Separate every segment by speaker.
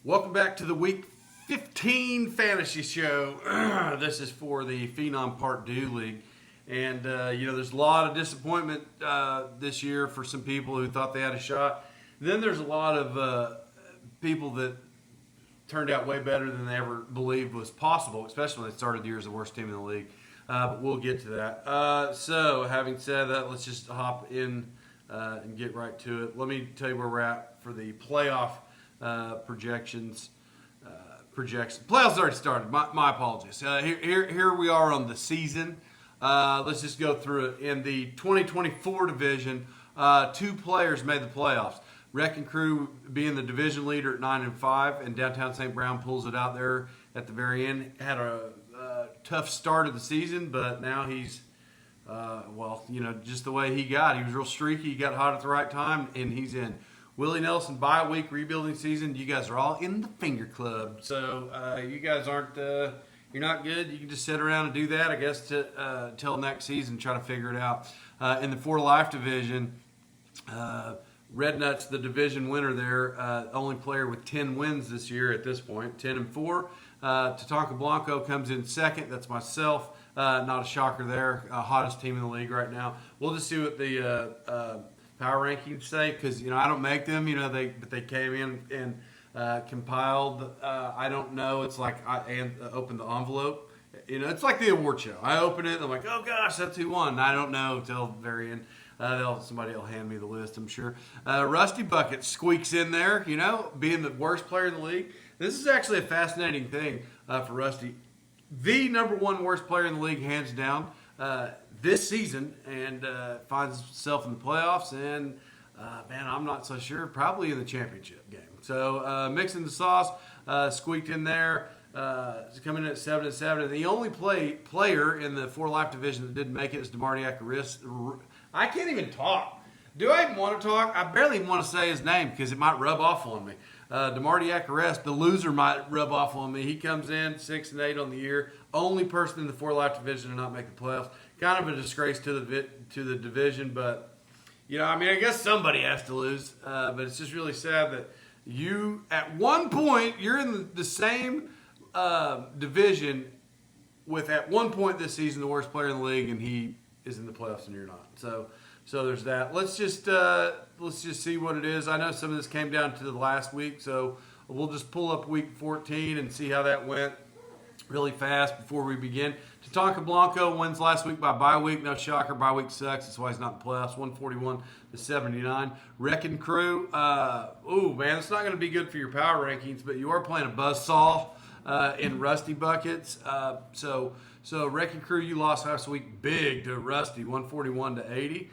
Speaker 1: Welcome back to the Week 15 Fantasy Show. This is for the Phenom Part 2 League. And, there's a lot of disappointment this year for some people who thought they had a shot. Then there's a lot of people that turned out way better than they ever believed was possible, especially when they started the year as the worst team in the league. But we'll get to that. So, having said that, let's just hop in and get right to it. Let me tell you where we're at for the playoff projections. Playoffs already started. My apologies. Here we are on the season. Let's just go through it. In the 2024 division, 2 players made the playoffs. Wrecking Crew being the division leader at 9-5, and Downtown St. Brown pulls it out there at the very end. Had a tough start of the season, but now he's just the way he got. He was real streaky. He got hot at the right time, and he's in. Willie Nelson, bye week, rebuilding season. You guys are all in the finger club. So you guys aren't, you're not good. You can just sit around and do that, I guess, till next season, try to figure it out. In the 4 Life division, Red Nuts, the division winner there, only player with 10 wins this year at this point, 10-4. Tatanka Blanco comes in second. That's myself. Not a shocker there. Hottest team in the league right now. We'll just see what the power rankings say, because I don't make them. But they came in and compiled. I don't know. It's like I opened the envelope. It's like the award show. I open it and I'm like, oh gosh, that's who won. And I don't know until the very end. Somebody will hand me the list, I'm sure. Rusty Bucket squeaks in there. Being the worst player in the league. This is actually a fascinating thing for Rusty. The number 1 worst player in the league, hands down, this season, and finds himself in the playoffs, and I'm not so sure, probably in the championship game. So mixing the sauce, squeaked in there, coming in at 7-7. And the only player in the 4 Life division that didn't make it is DeMarty Acaris. I can't even talk. Do I even want to talk? I barely even want to say his name because it might rub off on me. DeMarty Acaris, the loser, might rub off on me. He comes in 6-8 on the year. Only person in the 4 Life division to not make the playoffs. Kind of a disgrace to the division, but I guess somebody has to lose. But it's just really sad that you, at one point, you're in the same division with, at one point this season, the worst player in the league, and he is in the playoffs and you're not. So there's that. Let's just see what it is. I know some of this came down to the last week, so we'll just pull up week 14 and see how that went really fast before we begin. Tatanka Blanco wins last week by bye week. No shocker, bye week sucks. That's why he's not in the playoffs. 141-79. Wrecking Crew. It's not going to be good for your power rankings, but you are playing a buzzsaw in Rusty Buckets. So Wrecking Crew, you lost last week big to Rusty, 141-80.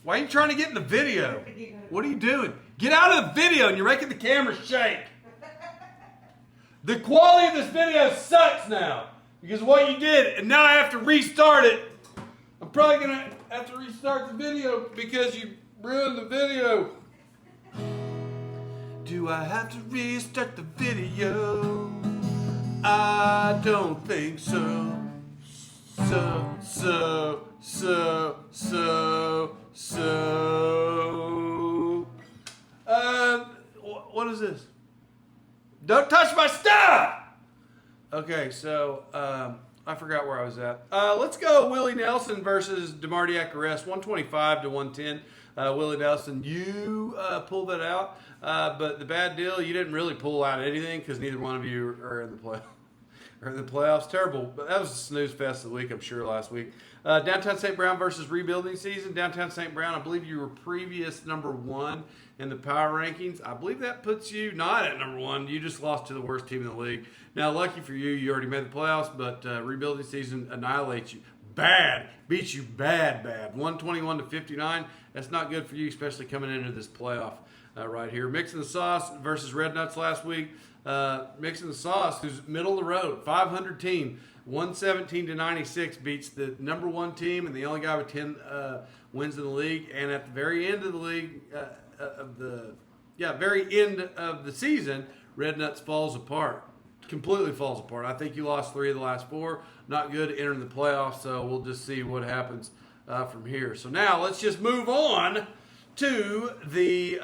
Speaker 1: Why are you trying to get in the video? What are you doing? Get out of the video and you're making the camera shake. The quality of this video sucks now because of what you did, and now I have to restart it. I'm probably going to have to restart the video because you ruined the video. Do I have to restart the video? I don't think so. What is this? Don't touch my stuff! Okay, so I forgot where I was at. Let's go Willie Nelson versus DeMarty Acaris, 125-110. Willie Nelson, you pulled that out. But the bad deal, you didn't really pull out anything because neither one of you are in the playoffs. Terrible. But that was a snooze fest of the week, I'm sure, last week. Downtown St. Brown versus rebuilding season. Downtown St. Brown, I believe you were previous number 1 in the power rankings. I believe that puts you not at number 1. You just lost to the worst team in the league. Now, lucky for you, you already made the playoffs, but rebuilding season annihilates you. Beats you bad. 121-59. That's not good for you, especially coming into this playoff right here. Mixing the Sauce versus Red Nuts last week. Mixing the Sauce, who's middle of the road, 500 team, 117-96, beats the number 1 team and the only guy with 10 wins in the league. And at the very end of the league, very end of the season, Red Nuts falls apart. Completely falls apart. I think you lost 3 of the last 4. Not good entering the playoffs, so we'll just see what happens from here. So now let's just move on to the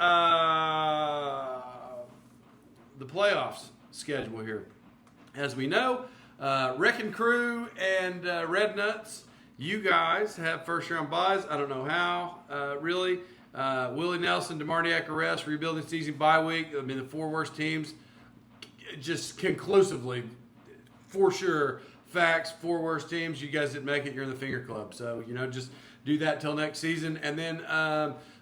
Speaker 1: playoffs schedule here. As we know, Wrecking Crew and Red Nuts, you guys have first-round buys. I don't know how, really. Willie Nelson, DeMartiak arrest, rebuilding season bye week. I mean, the 4 worst teams, just conclusively, for sure, facts, 4 worst teams. You guys didn't make it. You're in the Finger Club. So, just do that till next season. And then,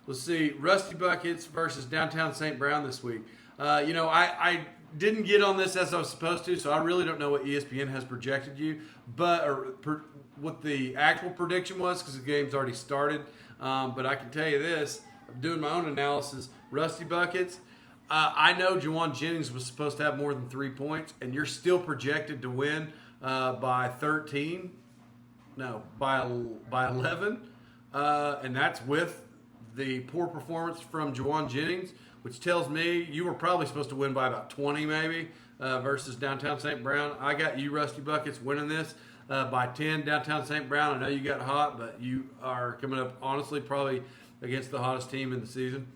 Speaker 1: let's see, Rusty Buckets versus Downtown St. Brown this week. I didn't get on this as I was supposed to, so I really don't know what ESPN has projected you, what the actual prediction was, because the game's already started. But I can tell you this, I'm doing my own analysis. Rusty Buckets, I know Juwan Jennings was supposed to have more than 3 points, and you're still projected to win by 13. No, by 11. And that's with the poor performance from Juwan Jennings, which tells me you were probably supposed to win by about 20 maybe versus Downtown St. Brown. I got you, Rusty Buckets, winning this by 10. Downtown St. Brown, I know you got hot, but you are coming up, honestly, probably against the hottest team in the season.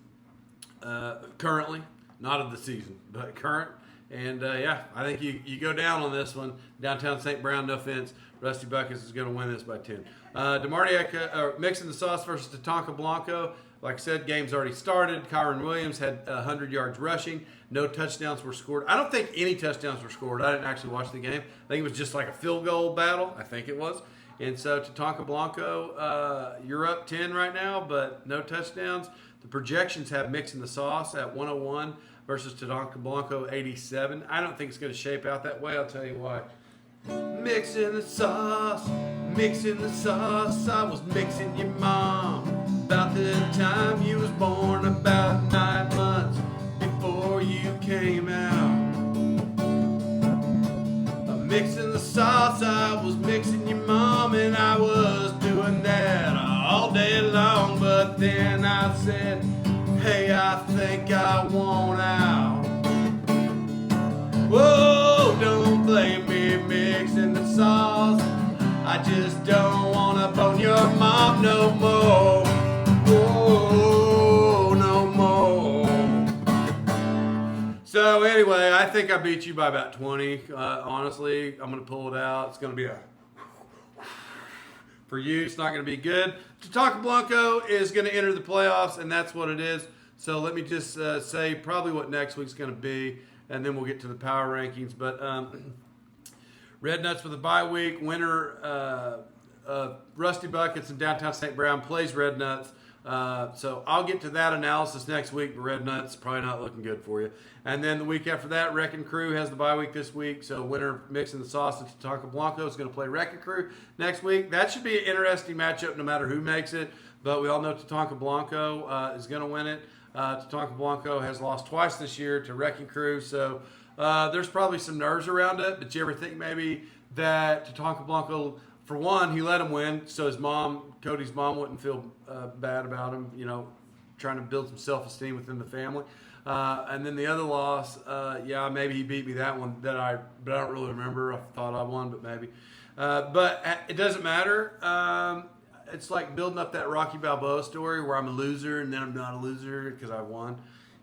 Speaker 1: Currently, not of the season, but current. And, I think you go down on this one. Downtown St. Brown, no offense. Rusty Buckets is going to win this by 10. DeMartiak mixing the sauce versus Tatanka Blanco. Like I said, game's already started. Kyron Williams had 100 yards rushing. No touchdowns were scored. I don't think any touchdowns were scored. I didn't actually watch the game. I think it was just like a field goal battle. I think it was. And so Tatanka Blanco, you're up 10 right now, but no touchdowns. The projections have mixing the sauce at 101 versus Tatanka Blanco 87. I don't think it's going to shape out that way. I'll tell you why. Mixing the sauce, mixing the sauce. I was mixing your mom about the time you was born, about 9 months before you came out. Mixing the sauce, I was mixing your mom, and I was doing that all day long. But then I said, hey, I think I want out. Whoa, don't blame me mixing the sauce. I just don't want to bone your mom no more. Oh, no more. So anyway, I think I beat you by about 20. Honestly, I'm going to pull it out. It's going to be for you, it's not going to be good. Tatanka Blanco is going to enter the playoffs, and that's what it is. So let me just say probably what next week's going to be, and then we'll get to the power rankings. But Red Nuts with a bye week. Winner Rusty Buckets and Downtown St. Brown plays Red Nuts. So I'll get to that analysis next week, but Red Nuts probably not looking good for you. And then the week after that, Wrecking Crew has the bye week this week. So winner mixing the sauce and Tatanka Blanco is going to play Wrecking Crew next week. That should be an interesting matchup no matter who makes it. But we all know Tatanka Blanco is going to win it. Tatanka Blanco has lost twice this year to Wrecking Crew. So there's probably some nerves around it. But you ever think maybe that Tatanka Blanco, for one, he let him win, so his mom, Cody's mom, wouldn't feel bad about him, trying to build some self-esteem within the family. And then the other loss, maybe he beat me that one, but I don't really remember. I thought I won, but maybe. But it doesn't matter. It's like building up that Rocky Balboa story where I'm a loser and then I'm not a loser because I won.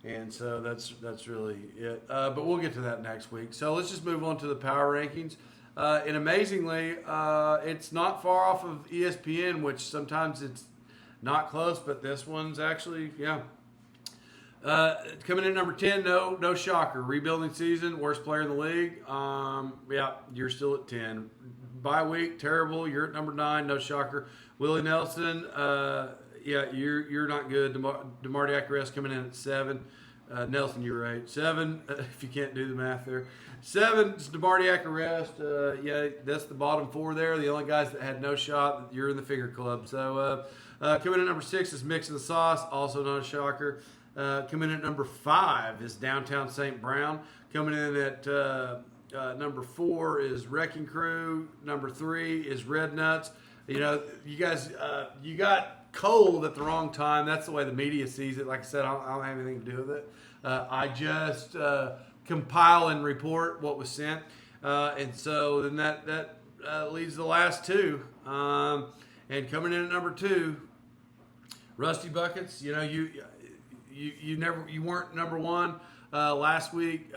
Speaker 1: And so that's really it. But we'll get to that next week. So let's just move on to the power rankings. And amazingly, it's not far off of ESPN, which sometimes it's not close, but this one's actually, coming in number 10, no shocker. Rebuilding season, worst player in the league. You're still at 10. Bye week, terrible. You're at number 9, no shocker. Willie Nelson, you're not good. DeMartiak arrest coming in at 7. Nelson, you're right. 7, if you can't do the math there. 7 is DeMartiak arrest. That's the bottom 4 there. The only guys that had no shot, you're in the Finger Club. So coming in at number 6 is Mixing the Sauce, also not a shocker. Coming in at number 5 is Downtown St. Brown. Coming in at number 4 is Wrecking Crew. Number 3 is Red Nuts. You guys, you got cold at the wrong time. That's the way the media sees it. Like I said, I don't have anything to do with it. I just compile and report what was sent. And so then that leaves the last 2. And coming in at number 2, Rusty Buckets. You weren't number 1. Last week,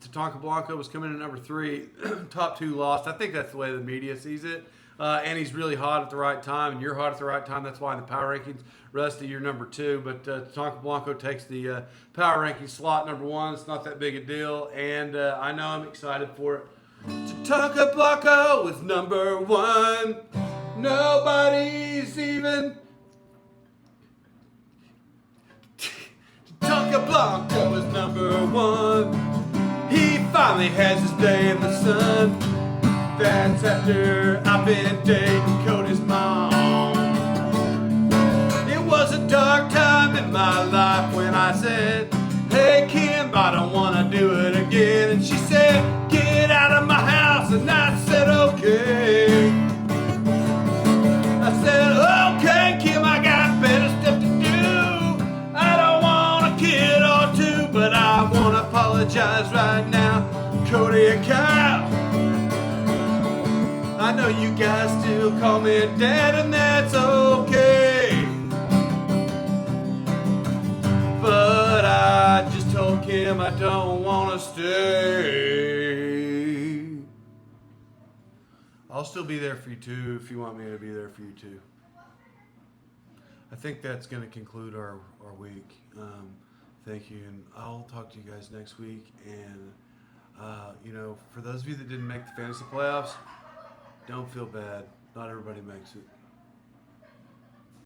Speaker 1: Tatanka Blanco was coming in at number 3. Top 2 lost. I think that's the way the media sees it. And he's really hot at the right time, and you're hot at the right time. That's why in the power rankings, Rusty, you're number 2. But Tatanka Blanco takes the power ranking slot number 1. It's not that big a deal, and I know I'm excited for it. Tatanka Blanco is number 1. Nobody's even. Tatanka Blanco is number 1. He finally has his day in the sun. That's after I've been dating Cody's mom. It was a dark time in my life when I said, hey Kim, I don't want to do it again. And she said, get out of my house. And I said, okay. I said, okay Kim, I got better stuff to do. I don't want a kid or 2, but I want to apologize right now, Cody and Kyle. I know you guys still call me dad, and that's okay. But I just told Kim I don't want to stay. I'll still be there for you too if you want me to be there for you too. I think that's going to conclude our week. Thank you, and I'll talk to you guys next week. And, for those of you that didn't make the fantasy playoffs, don't feel bad. Not everybody makes it.